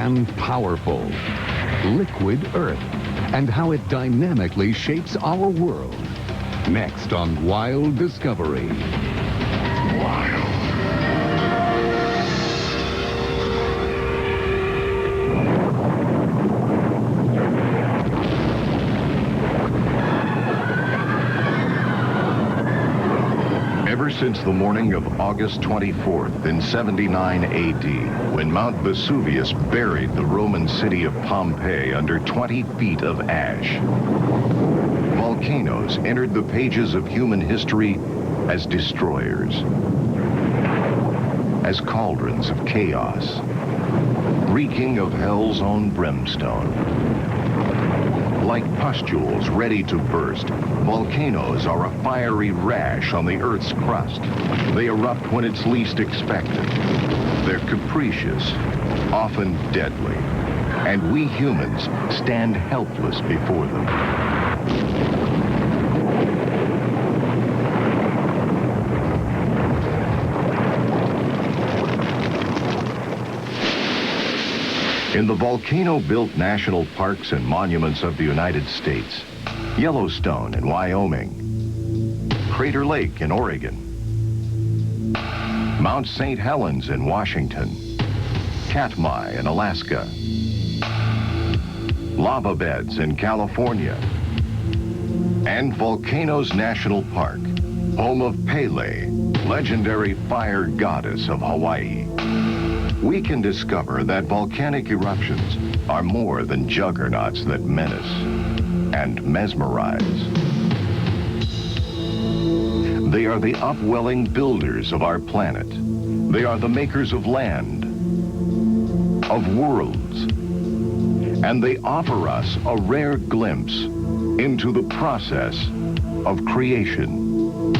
and powerful. Liquid Earth, and how it dynamically shapes our world. Next on Wild Discovery. Wild. Ever since the morning of August 24th in 79 AD, when Mount Vesuvius buried the Roman city of Pompeii under 20 feet of ash, volcanoes entered the pages of human history as destroyers, as cauldrons of chaos, reeking of hell's own brimstone. Like pustules ready to burst, volcanoes are a fiery rash on the Earth's crust. They erupt when it's least expected. They're capricious, often deadly, and we humans stand helpless before them. In the volcano-built national parks and monuments of the United States, Yellowstone in Wyoming, Crater Lake in Oregon, Mount St. Helens in Washington, Katmai in Alaska, lava beds in California, and Volcanoes National Park, home of Pele, legendary fire goddess of Hawaii. We can discover that volcanic eruptions are more than juggernauts that menace and mesmerize. They are the upwelling builders of our planet. They are the makers of land, of worlds, and they offer us a rare glimpse into the process of creation.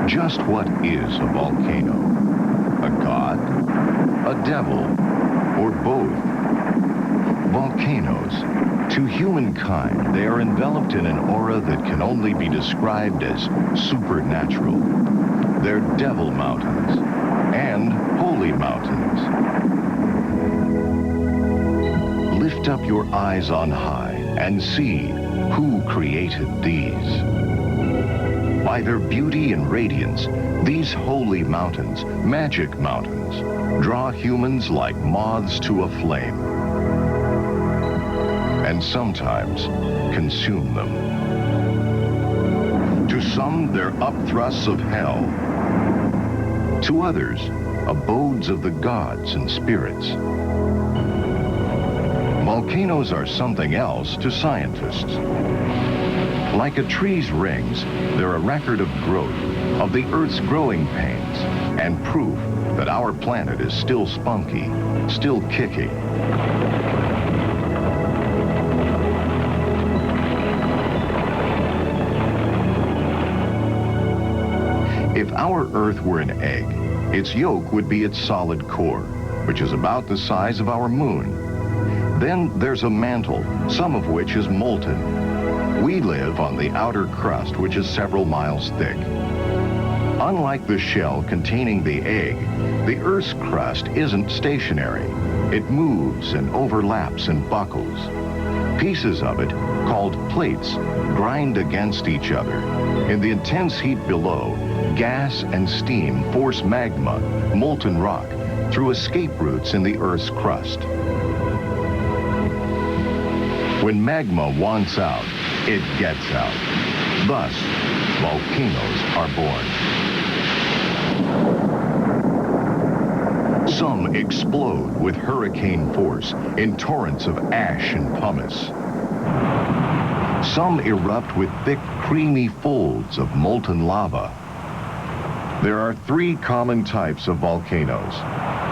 Just what is a volcano? A god? A devil, or both? Volcanoes. To humankind, they are enveloped in an aura that can only be described as supernatural. They're devil mountains and holy mountains. Lift up your eyes on high and see who created these. By their beauty and radiance, these holy mountains, magic mountains, draw humans like moths to a flame, and sometimes consume them. To some, they're upthrusts of hell. To others, abodes of the gods and spirits. Volcanoes are something else to scientists. Like a tree's rings, they're a record of growth, of the Earth's growing pains, and proof that our planet is still spunky, still kicking. If our Earth were an egg, its yolk would be its solid core, which is about the size of our moon. Then there's a mantle, some of which is molten. We live on the outer crust, which is several miles thick. Unlike the shell containing the egg, the Earth's crust isn't stationary. It moves and overlaps and buckles. Pieces of it, called plates, grind against each other. In the intense heat below, gas and steam force magma, molten rock, through escape routes in the Earth's crust. When magma wants out, it gets out. Thus, volcanoes are born. Some explode with hurricane force in torrents of ash and pumice. Some erupt with thick, creamy folds of molten lava. There are three common types of volcanoes.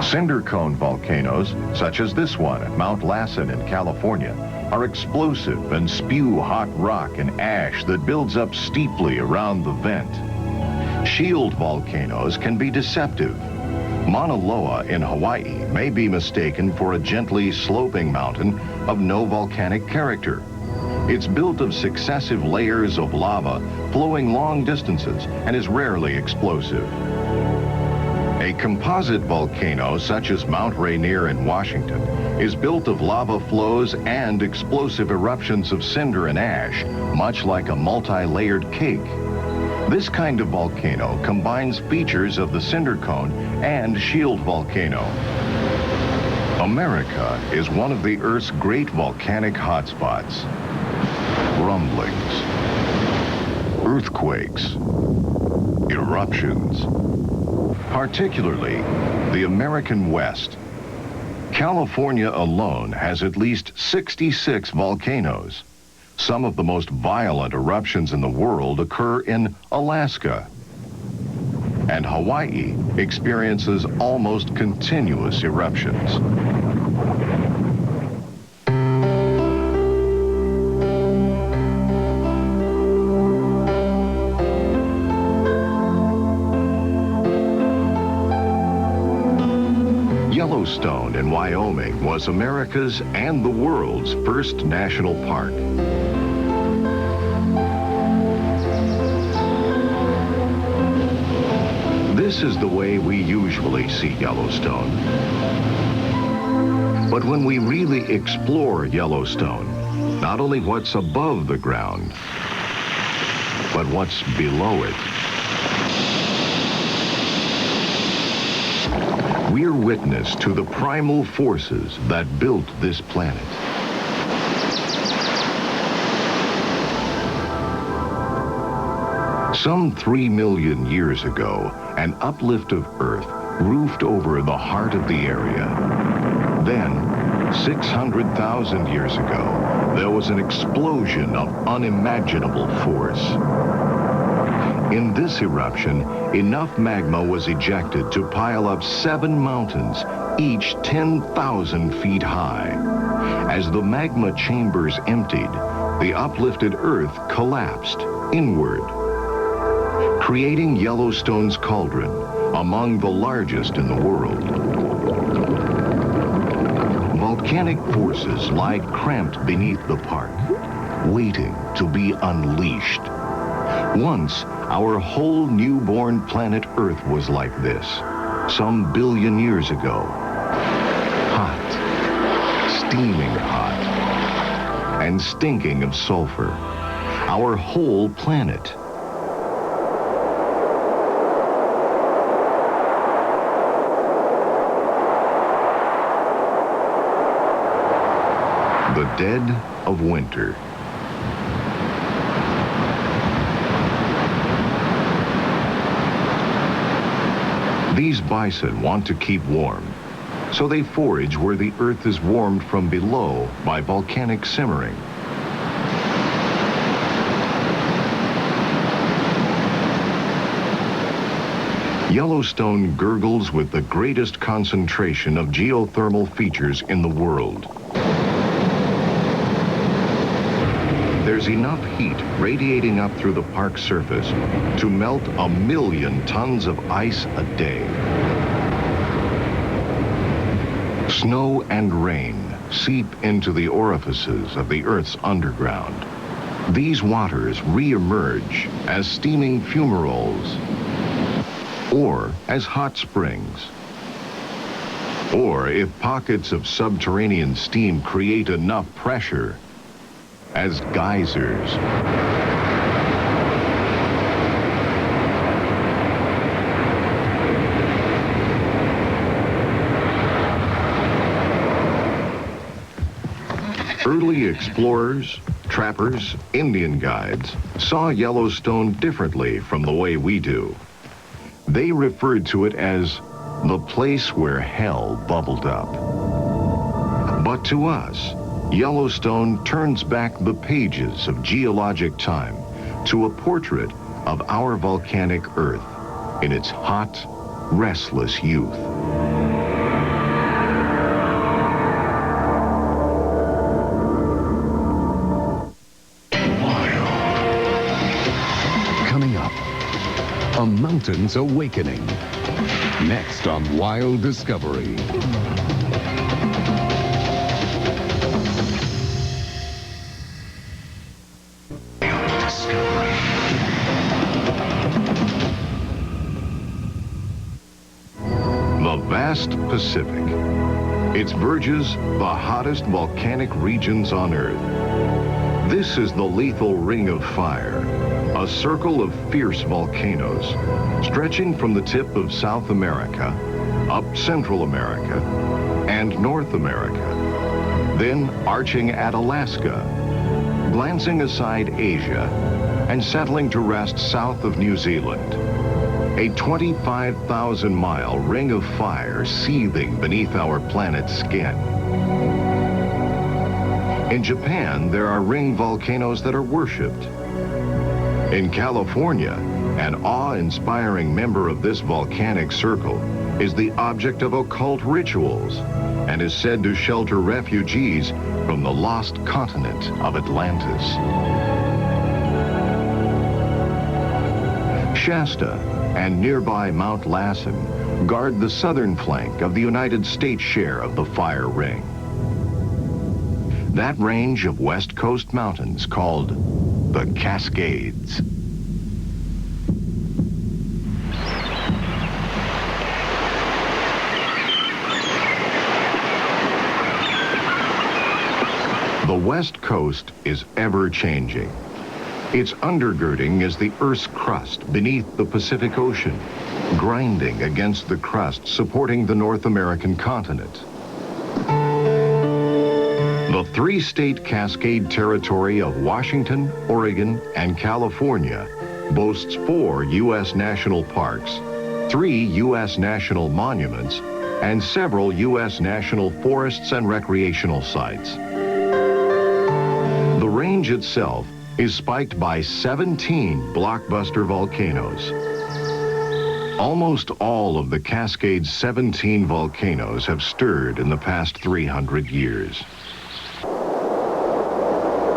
Cinder cone volcanoes, such as this one at Mount Lassen in California, are explosive and spew hot rock and ash that builds up steeply around the vent. Shield volcanoes can be deceptive. Mauna Loa in Hawaii may be mistaken for a gently sloping mountain of no volcanic character. It's built of successive layers of lava flowing long distances and is rarely explosive. A composite volcano, such as Mount Rainier in Washington, is built of lava flows and explosive eruptions of cinder and ash, much like a multi-layered cake. This kind of volcano combines features of the cinder cone and shield volcano. America is one of the Earth's great volcanic hotspots. Rumblings, earthquakes, eruptions. Particularly the American West. California alone has at least 66 volcanoes. Some of the most violent eruptions in the world occur in Alaska. And Hawaii experiences almost continuous eruptions. Yellowstone in Wyoming was America's and the world's first national park. This is the way we usually see Yellowstone. But when we really explore Yellowstone, not only what's above the ground, but what's below it, we're witness to the primal forces that built this planet. Some 3 million years ago, an uplift of Earth roofed over the heart of the area. Then, 600,000 years ago, there was an explosion of unimaginable force. In this eruption, enough magma was ejected to pile up 7 mountains, each 10,000 feet high. As the magma chambers emptied, the uplifted Earth collapsed inward, creating Yellowstone's cauldron, among the largest in the world. Volcanic forces lie cramped beneath the park, waiting to be unleashed. Once, our whole newborn planet Earth was like this, some billion years ago. Hot, steaming hot, and stinking of sulfur. Our whole planet. The dead of winter. These bison want to keep warm, so they forage where the Earth is warmed from below by volcanic simmering. Yellowstone gurgles with the greatest concentration of geothermal features in the world. There's enough heat radiating up through the park's surface to melt 1 million tons of ice a day. Snow and rain seep into the orifices of the Earth's underground. These waters re-emerge as steaming fumaroles, or as hot springs, or if pockets of subterranean steam create enough pressure, as geysers. Early explorers, trappers, Indian guides saw Yellowstone differently from the way we do. They referred to it as the place where hell bubbled up. But to us, Yellowstone turns back the pages of geologic time to a portrait of our volcanic Earth in its hot, restless youth. Coming up, a mountain's awakening. Next on Wild Discovery. vast Pacific. Its verges, the hottest volcanic regions on Earth. This is the lethal ring of fire, a circle of fierce volcanoes, stretching from the tip of South America, up Central America, and North America, then arching at Alaska, glancing aside Asia, and settling to rest south of New Zealand. A 25,000-mile ring of fire seething beneath our planet's skin. In Japan, there are ring volcanoes that are worshipped. In California, an awe-inspiring member of this volcanic circle is the object of occult rituals and is said to shelter refugees from the lost continent of Atlantis. Shasta and nearby Mount Lassen guard the southern flank of the United States share of the fire ring. That range of West Coast mountains called the Cascades. The West Coast is ever-changing. Its undergirding is the Earth's crust beneath the Pacific Ocean, grinding against the crust supporting the North American continent. The three-state Cascade territory of Washington, Oregon, and California boasts 4 U.S. national parks, 3 U.S. national monuments, and several U.S. national forests and recreational sites. The range itself is spiked by 17 blockbuster volcanoes. Almost all of the Cascade's 17 volcanoes have stirred in the past 300 years.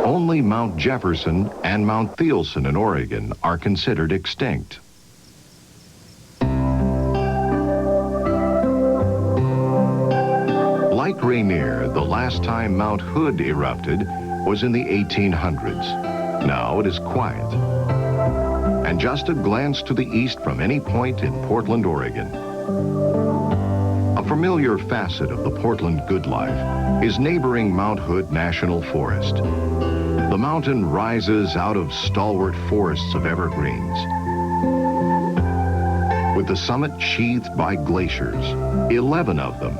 Only Mount Jefferson and Mount Thielsen in Oregon are considered extinct. Like Rainier, the last time Mount Hood erupted was in the 1800s. Now it is quiet. And just a glance to the east from any point in Portland, Oregon. A familiar facet of the Portland good life is neighboring Mount Hood National Forest. The mountain rises out of stalwart forests of evergreens, with the summit sheathed by glaciers, 11 of them,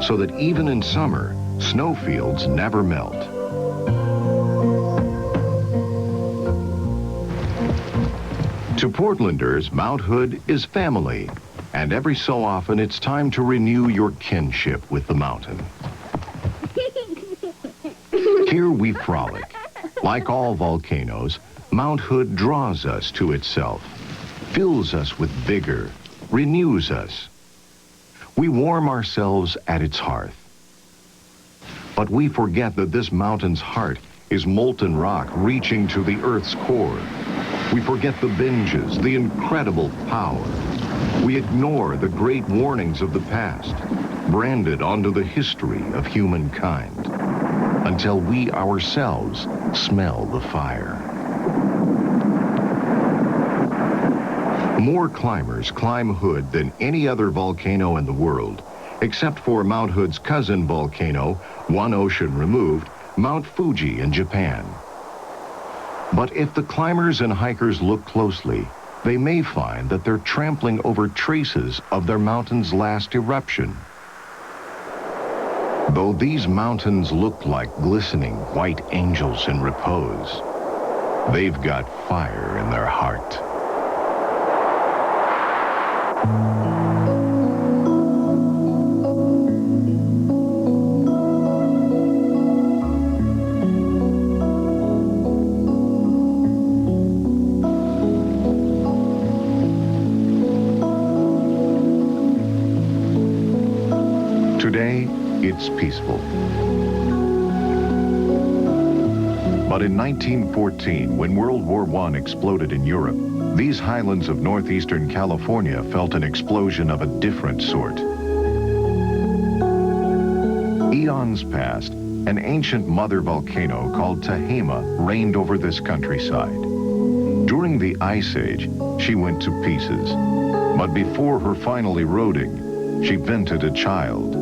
so that even in summer, snowfields never melt. To Portlanders, Mount Hood is family, and every so often it's time to renew your kinship with the mountain. Here we frolic. Like all volcanoes, Mount Hood draws us to itself, fills us with vigor, renews us. We warm ourselves at its hearth. But we forget that this mountain's heart is molten rock reaching to the Earth's core. We forget the binges, the incredible power. We ignore the great warnings of the past, branded onto the history of humankind, until we ourselves smell the fire. More climbers climb Hood than any other volcano in the world, except for Mount Hood's cousin volcano, one ocean removed, Mount Fuji in Japan. But if the climbers and hikers look closely, they may find that they're trampling over traces of their mountain's last eruption. Though these mountains look like glistening white angels in repose, they've got fire in their heart. Today, it's peaceful. But in 1914, when World War I exploded in Europe, these highlands of northeastern California felt an explosion of a different sort. Eons past, an ancient mother volcano called Tehama reigned over this countryside. During the Ice Age, she went to pieces. But before her final eroding, she vented a child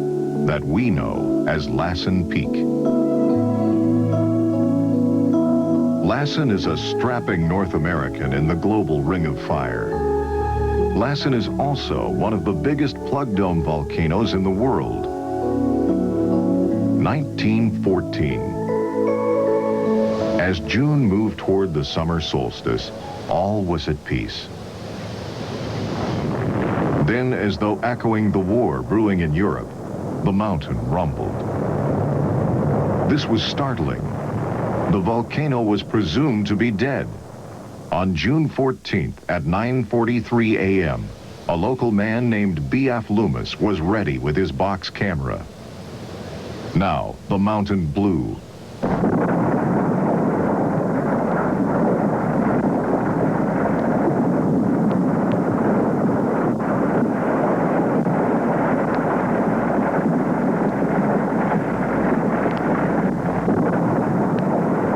that we know as Lassen Peak. Lassen is a strapping North American in the global ring of fire. Lassen is also one of the biggest plug dome volcanoes in the world. 1914. As June moved toward the summer solstice, all was at peace. Then, as though echoing the war brewing in Europe, the mountain rumbled. This was startling. The volcano was presumed to be dead. On June 14th at 9:43 a.m., a local man named B.F. Loomis was ready with his box camera. Now, the mountain blew.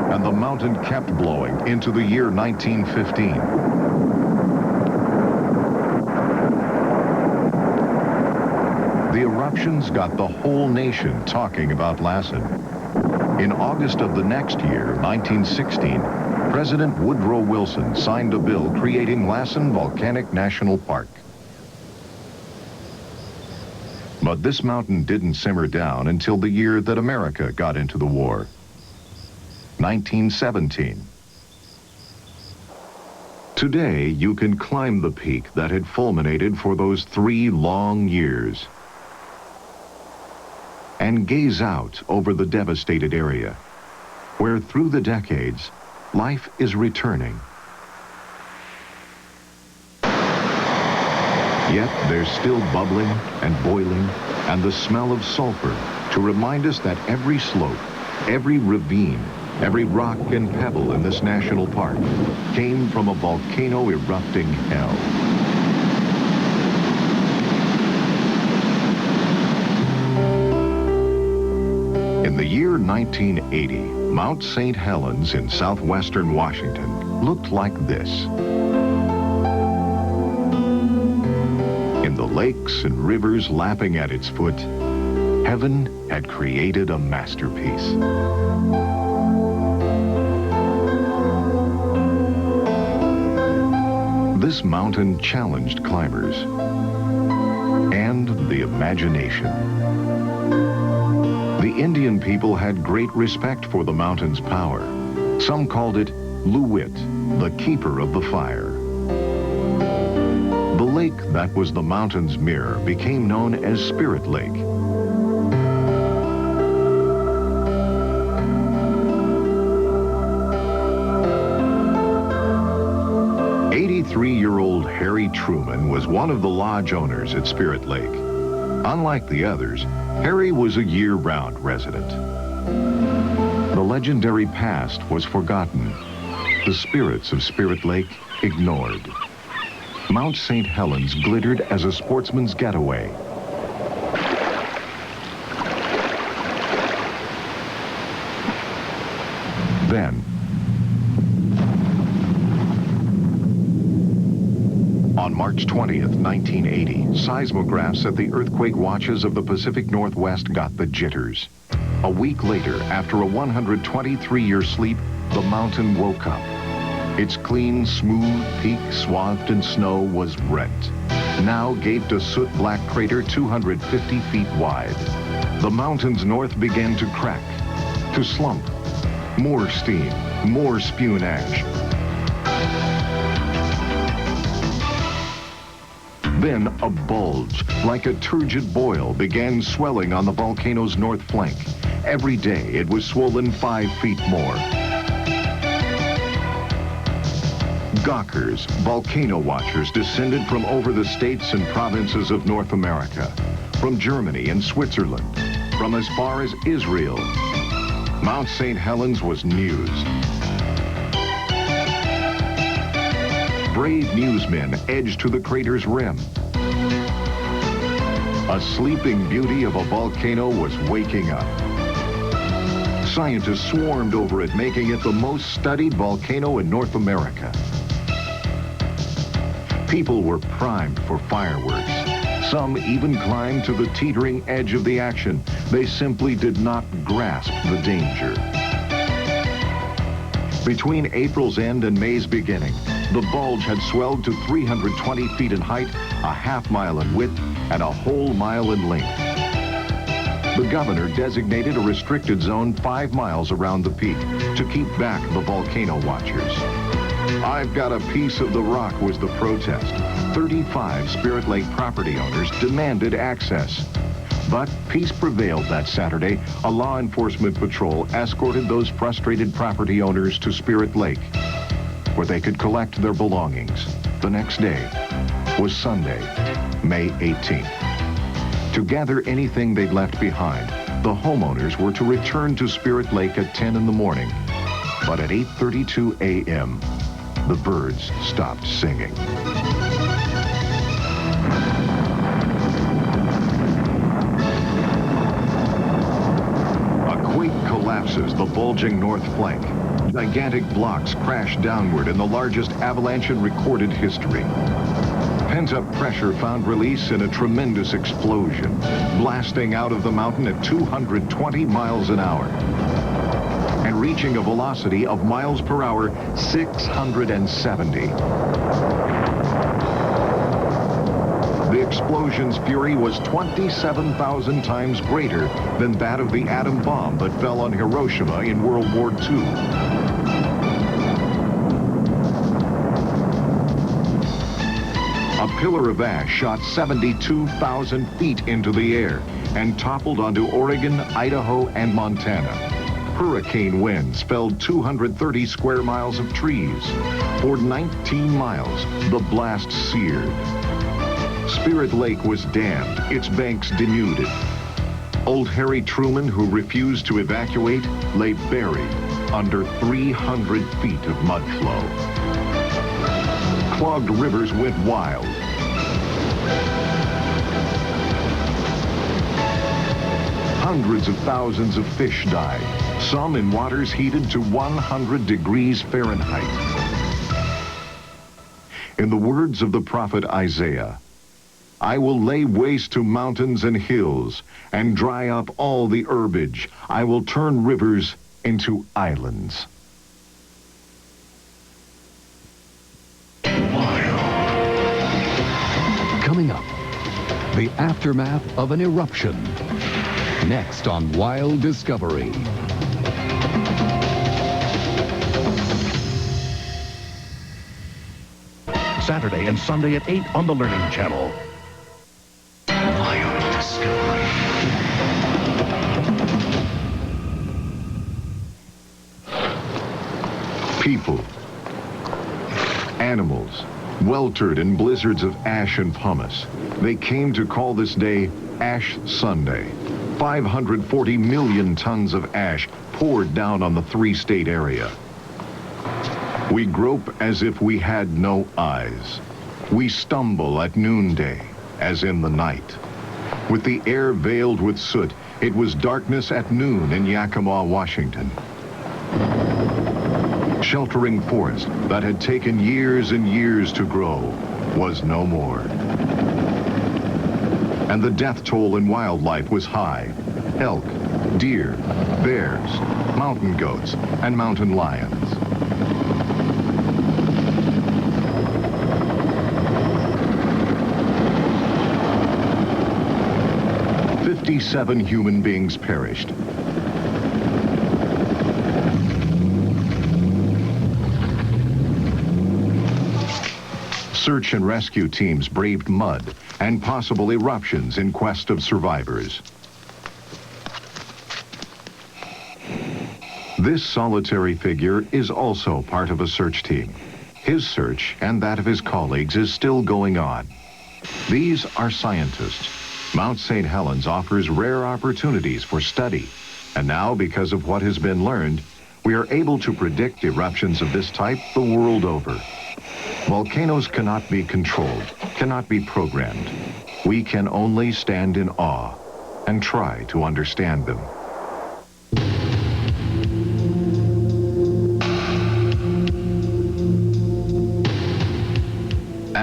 And the mountain kept blowing into the year 1915. The eruptions got the whole nation talking about Lassen. In August of the next year, 1916, President Woodrow Wilson signed a bill creating Lassen Volcanic National Park. But this mountain didn't simmer down until the year that America got into the war, 1917. Today, you can climb the peak that had fulminated for those 3 long years and gaze out over the devastated area, where through the decades, life is returning. Yet there's still bubbling and boiling and the smell of sulfur to remind us that every slope, every ravine, every rock and pebble in this national park came from a volcano erupting hell. In the year 1980, Mount St. Helens in southwestern Washington looked like this. In the lakes and rivers lapping at its foot, heaven had created a masterpiece. This mountain challenged climbers and the imagination. The Indian people had great respect for the mountain's power. Some called it Luwit, the keeper of the fire. The lake that was the mountain's mirror became known as Spirit Lake. Three-year-old Harry Truman was one of the lodge owners at Spirit Lake. Unlike the others, Harry was a year-round resident. The legendary past was forgotten. The spirits of Spirit Lake ignored. Mount St. Helens glittered as a sportsman's getaway. Then, on March 20th, 1980, seismographs at the earthquake watches of the Pacific Northwest got the jitters. A week later, after a 123-year sleep, the mountain woke up. Its clean, smooth peak, swathed in snow, was rent. Now gaped a soot-black crater 250 feet wide. The mountain's north began to crack, to slump. More steam, more spewing ash. Then a bulge, like a turgid boil, began swelling on the volcano's north flank. Every day it was swollen 5 feet more. Gawkers, volcano watchers, descended from over the states and provinces of North America, from Germany and Switzerland, from as far as Israel. Mount St. Helens was news. Brave newsmen edged to the crater's rim. A sleeping beauty of a volcano was waking up. Scientists swarmed over it, making it the most studied volcano in North America. People were primed for fireworks. Some even climbed to the teetering edge of the action. They simply did not grasp the danger. Between April's end and May's beginning, the bulge had swelled to 320 feet in height, a half-mile in width, and a whole mile in length. The governor designated a restricted zone 5 miles around the peak to keep back the volcano watchers. "I've got a piece of the rock," was the protest. 35 Spirit Lake property owners demanded access. But peace prevailed that Saturday. A law enforcement patrol escorted those frustrated property owners to Spirit Lake, where they could collect their belongings. The next day was Sunday, May 18th. To gather anything they'd left behind, the homeowners were to return to Spirit Lake at 10 in the morning. But at 8:32 a.m., the birds stopped singing. A quake collapses the bulging north flank. Gigantic blocks crash downward in the largest avalanche in recorded history. Pent-up pressure found release in a tremendous explosion, blasting out of the mountain at 220 miles an hour and reaching a velocity of miles per hour 670. The explosion's fury was 27,000 times greater than that of the atom bomb that fell on Hiroshima in World War II. A pillar of ash shot 72,000 feet into the air and toppled onto Oregon, Idaho, and Montana. Hurricane winds felled 230 square miles of trees. For 19 miles, the blast seared. Spirit Lake was dammed, its banks denuded. Old Harry Truman, who refused to evacuate, lay buried under 300 feet of mud flow. Clogged rivers went wild. Hundreds of thousands of fish died, some in waters heated to 100 degrees Fahrenheit. In the words of the prophet Isaiah, "I will lay waste to mountains and hills and dry up all the herbage. I will turn rivers into islands." Coming up, the aftermath of an eruption. Next on Wild Discovery. Saturday and Sunday at 8 on the Learning Channel. Wild Discovery. People, animals, weltered in blizzards of ash and pumice. They came to call this day Ash Sunday. 540 million tons of ash poured down on the three-state area. We grope as if we had no eyes. We stumble at noonday, as in the night. With the air veiled with soot, it was darkness at noon in Yakima, Washington. Sheltering forest that had taken years and years to grow was no more. And the death toll in wildlife was high. Elk, deer, bears, mountain goats, and mountain lions. "57 human beings perished. Search and rescue teams braved mud and possible eruptions in quest of survivors. This solitary figure is also part of a search team. His search and that of his colleagues is still going on. These are scientists. Mount St. Helens offers rare opportunities for study, and now, because of what has been learned, we are able to predict eruptions of this type the world over. Volcanoes cannot be controlled, cannot be programmed. We can only stand in awe and try to understand them.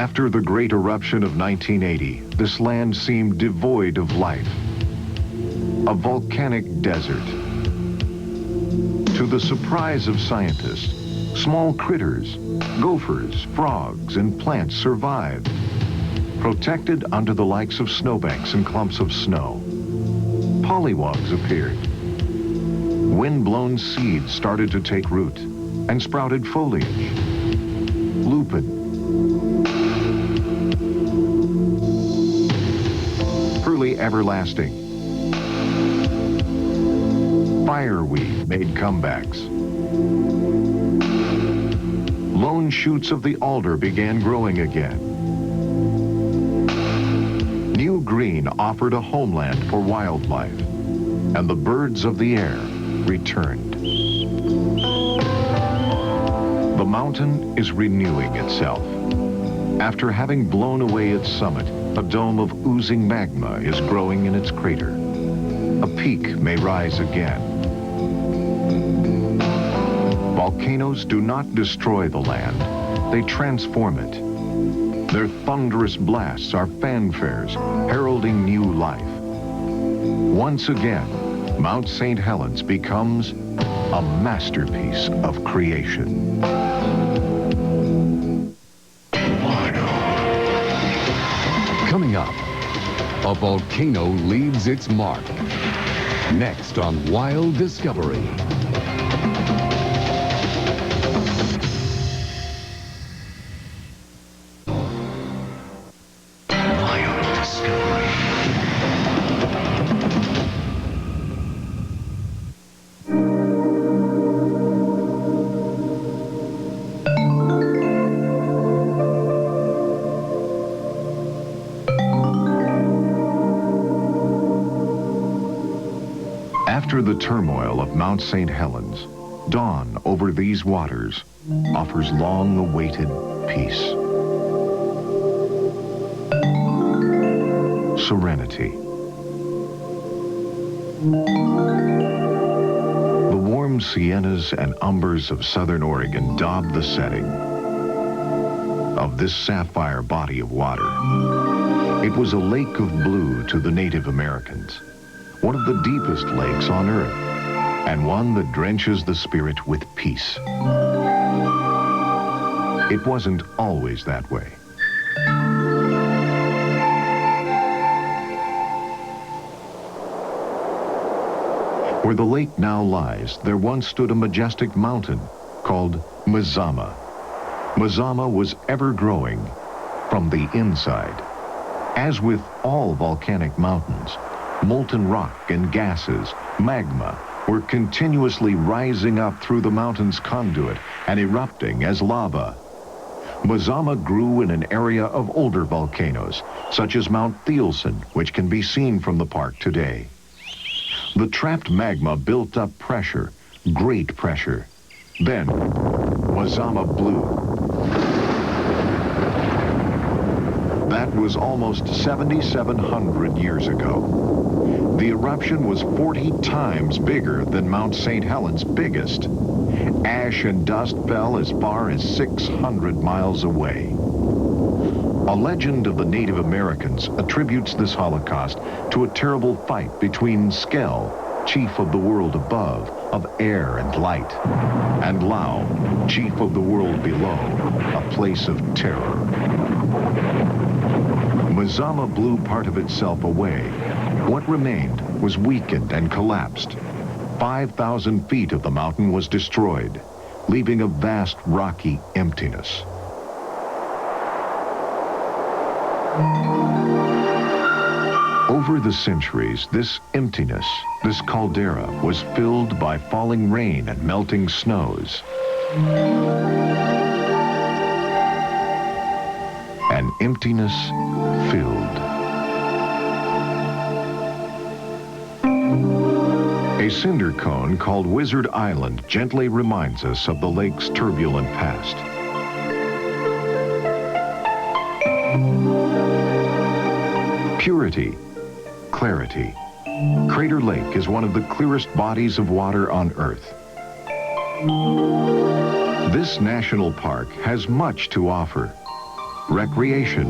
After the great eruption of 1980, this land seemed devoid of life. A volcanic desert. To the surprise of scientists, small critters, gophers, frogs, and plants survived, protected under the likes of snowbanks and clumps of snow. Pollywogs appeared. Wind-blown seeds started to take root and sprouted foliage. Lupin, Pearly everlasting, fireweed made comebacks. Lone shoots of the alder began growing again. New green offered a homeland for wildlife, and the birds of the air returned. The mountain is renewing itself. After having blown away its summit, a dome of oozing magma is growing in its crater. A peak may rise again. Volcanoes do not destroy the land, they transform it. Their thunderous blasts are fanfares, heralding new life. Once again, Mount St. Helens becomes a masterpiece of creation. Coming up, a volcano leaves its mark. Next on Wild Discovery. After the turmoil of Mount St. Helens, dawn over these waters offers long-awaited peace. Serenity. The warm siennas and umbers of southern Oregon daub the setting of this sapphire body of water. It was a lake of blue to the Native Americans, one of the deepest lakes on Earth, and one that drenches the spirit with peace. It wasn't always that way. Where the lake now lies, there once stood a majestic mountain called Mazama. Mazama was ever-growing from the inside. As with all volcanic mountains, molten rock and gases, magma, were continuously rising up through the mountain's conduit and erupting as lava. Mazama grew in an area of older volcanoes, such as Mount Thielsen, which can be seen from the park today. The trapped magma built up pressure, great pressure. Then, Mazama blew. That was almost 7,700 years ago. The eruption was 40 times bigger than Mount St. Helens' biggest. Ash and dust fell as far as 600 miles away. A legend of the Native Americans attributes this Holocaust to a terrible fight between Skell, chief of the world above, of air and light, and Lau, chief of the world below, a place of terror. Mazama blew part of itself away. What remained was weakened and collapsed. 5,000 feet of the mountain was destroyed, leaving a vast rocky emptiness. Over the centuries, this emptiness, this caldera, was filled by falling rain and melting snows. An emptiness filled. A cinder cone called Wizard Island gently reminds us of the lake's turbulent past. Purity, clarity. Crater Lake is one of the clearest bodies of water on Earth. This national park has much to offer. recreation,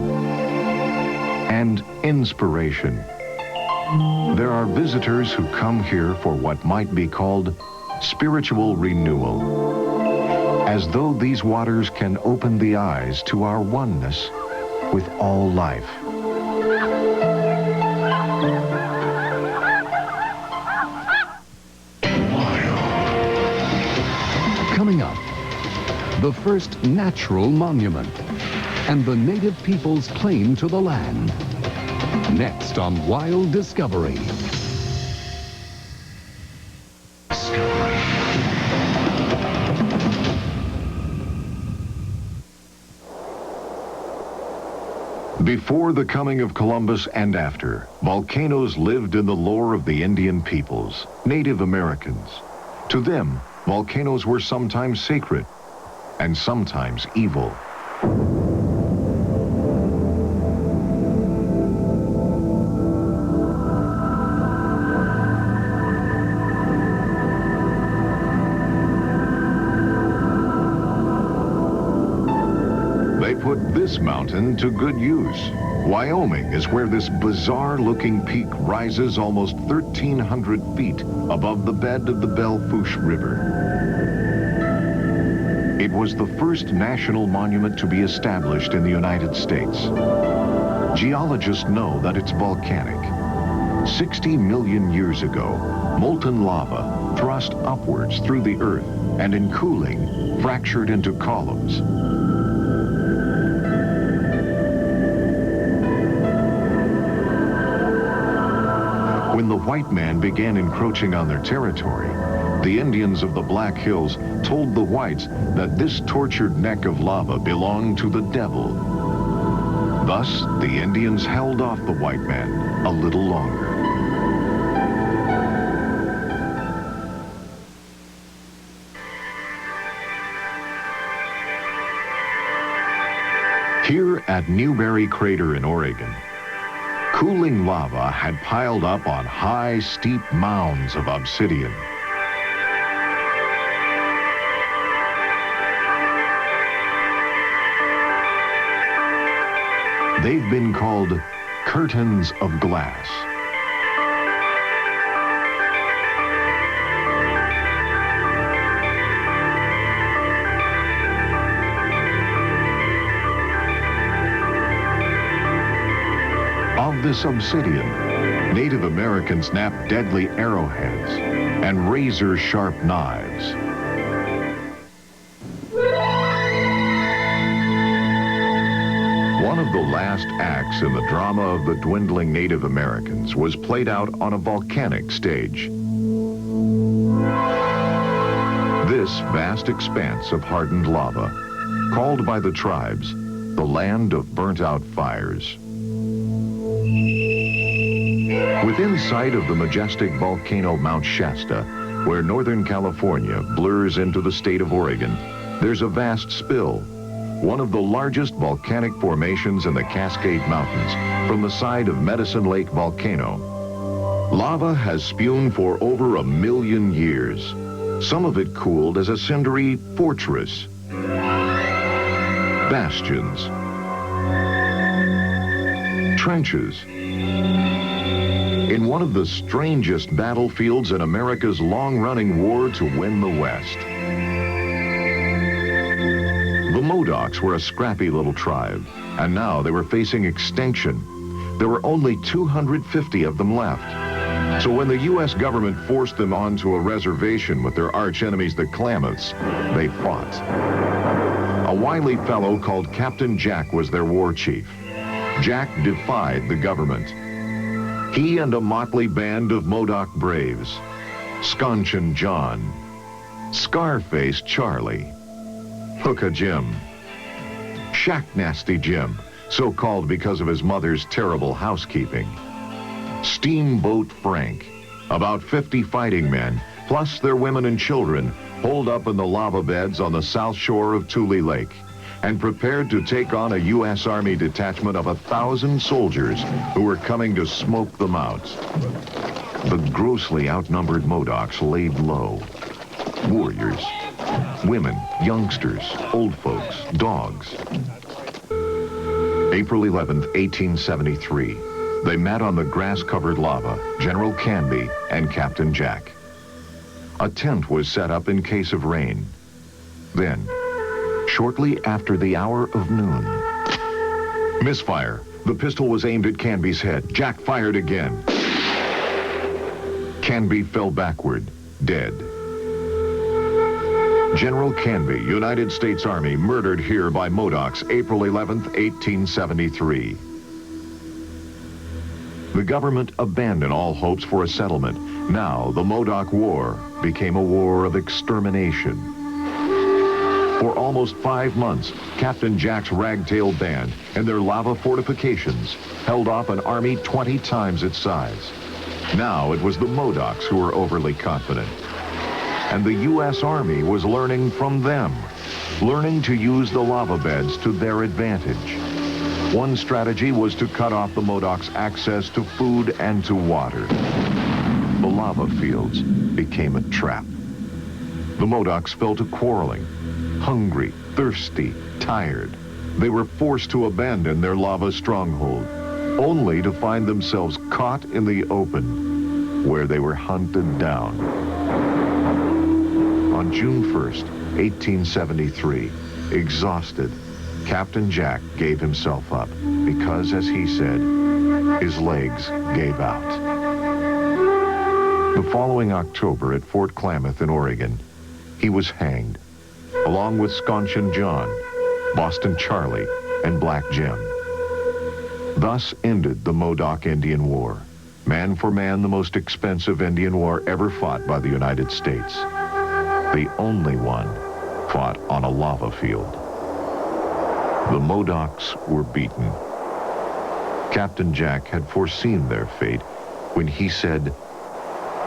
and inspiration. There are visitors who come here for what might be called spiritual renewal, as though these waters can open the eyes to our oneness with all life. Coming up, the first natural monument and the native people's claim to the land. Next on Wild Discovery. Before the coming of Columbus and after, volcanoes lived in the lore of the Indian peoples, Native Americans. To them, volcanoes were sometimes sacred and sometimes evil. They put this mountain to good use. Wyoming is where this bizarre-looking peak rises almost 1,300 feet above the bed of the Belle Fourche River. It was the first national monument to be established in the United States. Geologists know that it's volcanic. 60 million years ago, molten lava thrust upwards through the earth and in cooling, fractured into columns. When the white man began encroaching on their territory, the Indians of the Black Hills told the whites that this tortured neck of lava belonged to the devil. Thus, the Indians held off the white man a little longer. Here at Newberry Crater in Oregon, cooling lava had piled up on high, steep mounds of obsidian. They've been called curtains of glass. Of this obsidian, Native Americans snapped deadly arrowheads and razor-sharp knives. One of the last acts in the drama of the dwindling Native Americans was played out on a volcanic stage. This vast expanse of hardened lava, called by the tribes the land of burnt-out fires. Within sight of the majestic volcano Mount Shasta, where Northern California blurs into the state of Oregon, there's a vast spill, one of the largest volcanic formations in the Cascade Mountains from the side of Medicine Lake Volcano. Lava has spewed for over 1 million years, some of it cooled as a cindery fortress, bastions, trenches, in one of the strangest battlefields in America's long-running war to win the West. The Modocs were a scrappy little tribe, and now they were facing extinction. There were only 250 of them left. So when the U.S. government forced them onto a reservation with their arch-enemies, the Klamaths, they fought. A wily fellow called Captain Jack was their war chief. Jack defied the government. He and a motley band of Modoc braves, Sconchin John, Scarface Charlie, Hooka Jim, Shack Nasty Jim, so called because of his mother's terrible housekeeping, Steamboat Frank, about 50 fighting men, plus their women and children, holed up in the lava beds on the south shore of Tule Lake, and prepared to take on a U.S. Army detachment of 1,000 soldiers who were coming to smoke them out. The grossly outnumbered Modocs laid low. Warriors, women, youngsters, old folks, dogs. April 11th, 1873. They met on the grass-covered lava, General Canby and Captain Jack. A tent was set up in case of rain. Then, shortly after the hour of noon, misfire. The pistol was aimed at Canby's head. Jack fired again. Canby fell backward, dead. General Canby, United States Army, murdered here by Modocs, April 11th, 1873. The government abandoned all hopes for a settlement. Now, the Modoc War became a war of extermination. For almost 5 months, Captain Jack's ragtail band and their lava fortifications held off an army 20 times its size. Now it was the Modocs who were overly confident. And the U.S. Army was learning from them, learning to use the lava beds to their advantage. One strategy was to cut off the Modocs' access to food and to water. The lava fields became a trap. The Modocs fell to quarreling, hungry, thirsty, tired. They were forced to abandon their lava stronghold, only to find themselves caught in the open, where they were hunted down. On June 1st, 1873, exhausted, Captain Jack gave himself up because, as he said, his legs gave out. The following October at Fort Klamath in Oregon, he was hanged, along with Scontian John, Boston Charlie, and Black Jim. Thus ended the Modoc Indian War, man for man the most expensive Indian war ever fought by the United States. The only one fought on a lava field. The Modocs were beaten. Captain Jack had foreseen their fate when he said,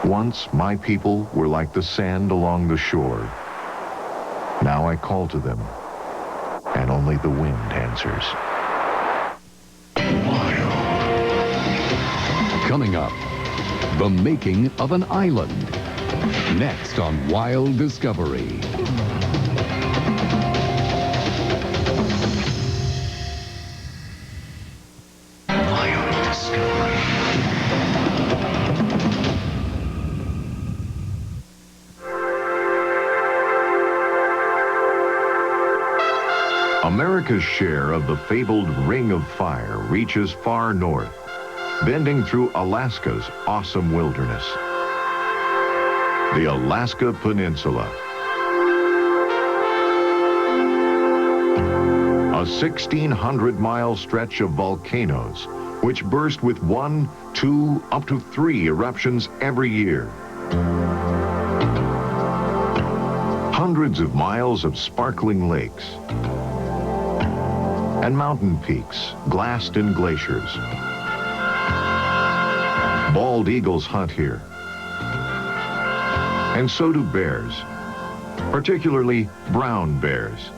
"Once my people were like the sand along the shore. Now I call to them, and only the wind answers." Coming up, the making of an island. Next on Wild Discovery. Wild Discovery. America's share of the fabled Ring of Fire reaches far north, bending through Alaska's awesome wilderness. The Alaska Peninsula. A 1,600-mile stretch of volcanoes, which burst with 1, 2, up to 3 eruptions every year. Hundreds of miles of sparkling lakes and mountain peaks glassed in glaciers. Bald eagles hunt here. And so do bears, particularly brown bears.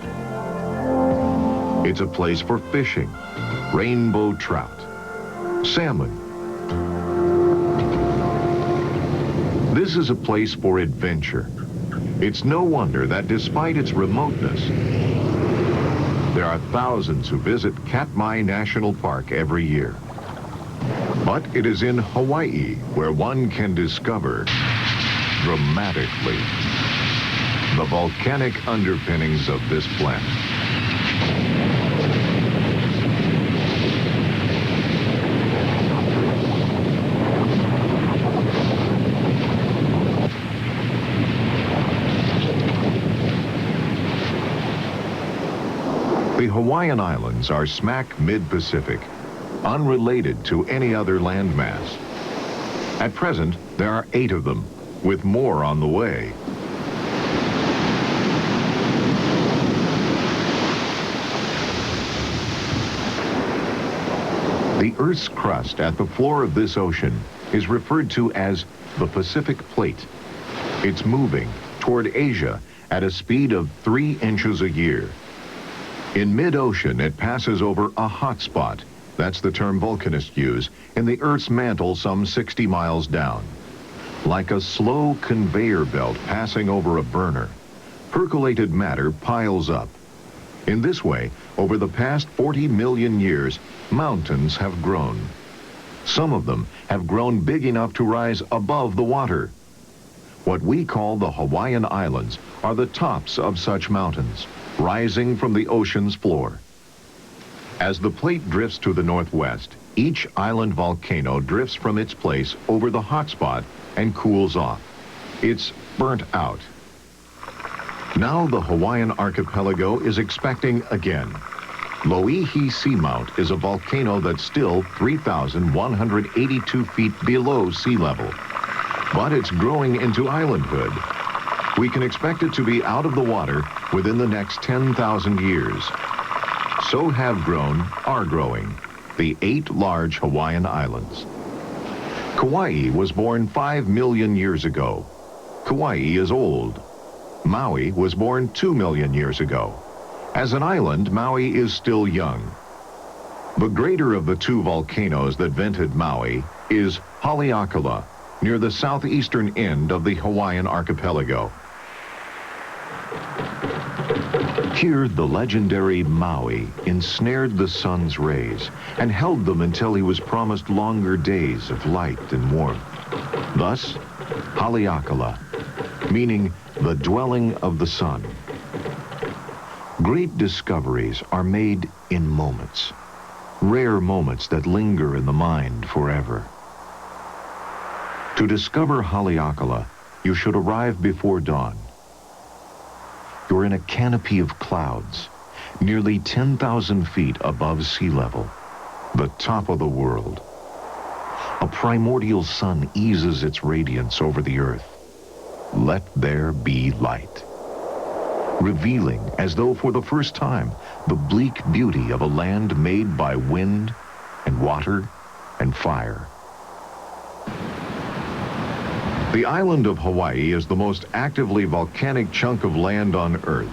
It's a place for fishing, rainbow trout, salmon. This is a place for adventure. It's no wonder that despite its remoteness, there are thousands who visit Katmai National Park every year. But it is in Hawaii where one can discover, dramatically, the volcanic underpinnings of this planet. The Hawaiian Islands are smack mid-Pacific, unrelated to any other landmass. At present, there are 8 of them, with more on the way. The Earth's crust at the floor of this ocean is referred to as the Pacific Plate. It's moving toward Asia at a speed of 3 inches a year. In mid-ocean, it passes over a hot spot. That's the term volcanists use, in the Earth's mantle some 60 miles down. Like a slow conveyor belt passing over a burner, percolated matter piles up. In this way, Over the past 40 million years, mountains have grown. Some of them have grown big enough to rise above the water. What we call the Hawaiian Islands are the tops of such mountains, rising from the ocean's floor. As the plate drifts to the northwest, each island volcano drifts from its place over the hotspot and cools off. It's burnt out. Now the Hawaiian archipelago is expecting again. Loihi Seamount is a volcano that's still 3,182 feet below sea level, but it's growing into islandhood. We can expect it to be out of the water within the next 10,000 years. So have grown, are growing, the 8 large Hawaiian islands. Kauai was born 5 million years ago. Kauai is old. Maui was born 2 million years ago. As an island, Maui is still young. The greater of the 2 volcanoes that vented Maui is Haleakala, near the southeastern end of the Hawaiian archipelago. Here, the legendary Maui ensnared the sun's rays and held them until he was promised longer days of light and warmth. Thus, Haleakala, meaning the dwelling of the sun. Great discoveries are made in moments, rare moments that linger in the mind forever. To discover Haleakala, you should arrive before dawn. You're in a canopy of clouds, nearly 10,000 feet above sea level, the top of the world. A primordial sun eases its radiance over the earth. Let there be light, revealing, as though for the first time, the bleak beauty of a land made by wind and water and fire. The island of Hawaii is the most actively volcanic chunk of land on Earth.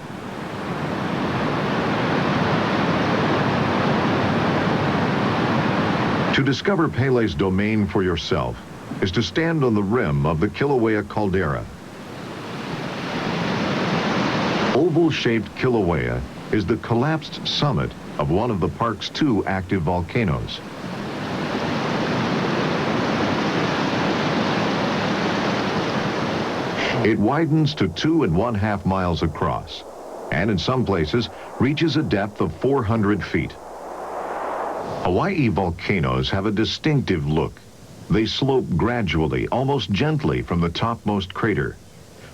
To discover Pele's domain for yourself is to stand on the rim of the Kilauea caldera. Oval-shaped Kilauea is the collapsed summit of one of the park's 2 active volcanoes. It widens to 2½ miles across, and in some places reaches a depth of 400 feet. Hawaii volcanoes have a distinctive look. They slope gradually, almost gently, from the topmost crater.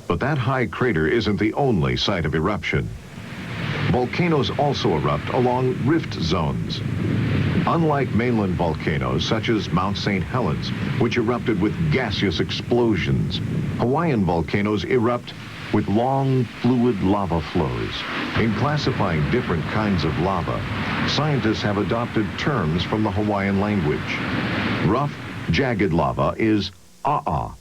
But that high crater isn't the only site of eruption. Volcanoes also erupt along rift zones. Unlike mainland volcanoes, such as Mount St. Helens, which erupted with gaseous explosions, Hawaiian volcanoes erupt with long, fluid lava flows. In classifying different kinds of lava, scientists have adopted terms from the Hawaiian language. Rough, jagged lava is a'a.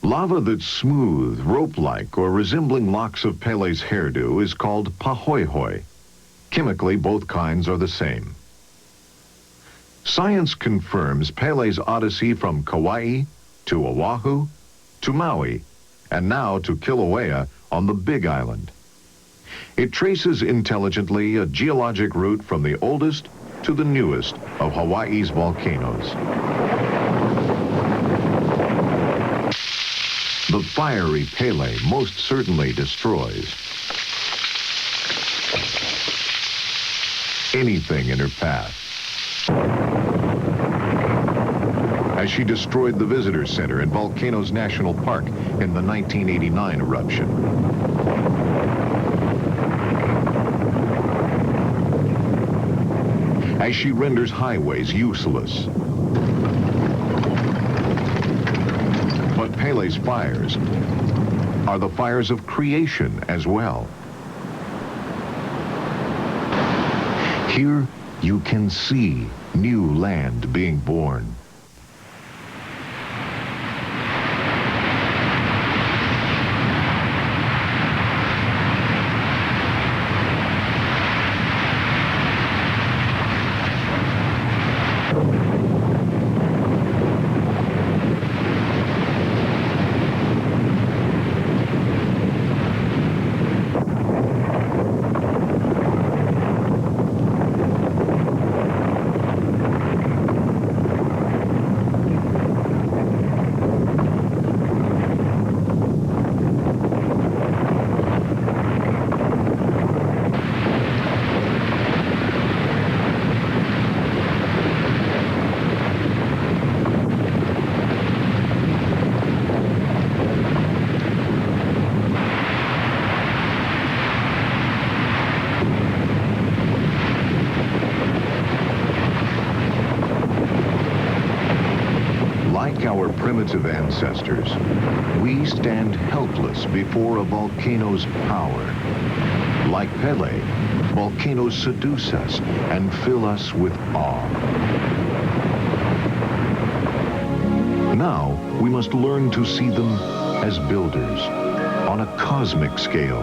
Lava that's smooth, rope-like, or resembling locks of Pele's hairdo is called pahoehoe. Chemically, both kinds are the same. Science confirms Pele's odyssey from Kauai to Oahu to Maui, and now to Kilauea on the Big Island. It traces intelligently a geologic route from the oldest to the newest of Hawaii's volcanoes. The fiery Pele most certainly destroys anything in her path. As she destroyed the visitor center in Volcanoes National Park in the 1989 eruption. As she renders highways useless. But Pele's fires are the fires of creation as well. Here you can see new land being born. our primitive ancestors, we stand helpless before a volcano's power. Like Pele, volcanoes seduce us and fill us with awe. Now, we must learn to see them as builders on a cosmic scale,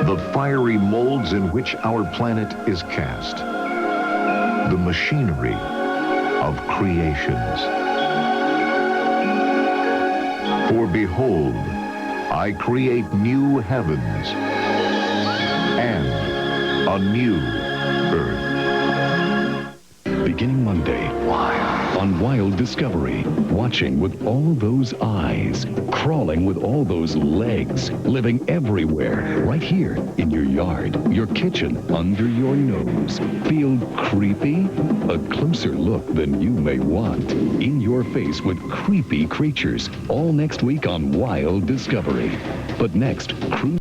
the fiery molds in which our planet is cast, the machinery of creations. For behold, I create new heavens and a new earth. Beginning Monday, on Wild Discovery, watching with all those eyes, crawling with all those legs, living everywhere, right here in your yard, your kitchen, under your nose. Feel creepy? A closer look than you may want. In your face with creepy creatures, all next week on Wild Discovery. But next, cruise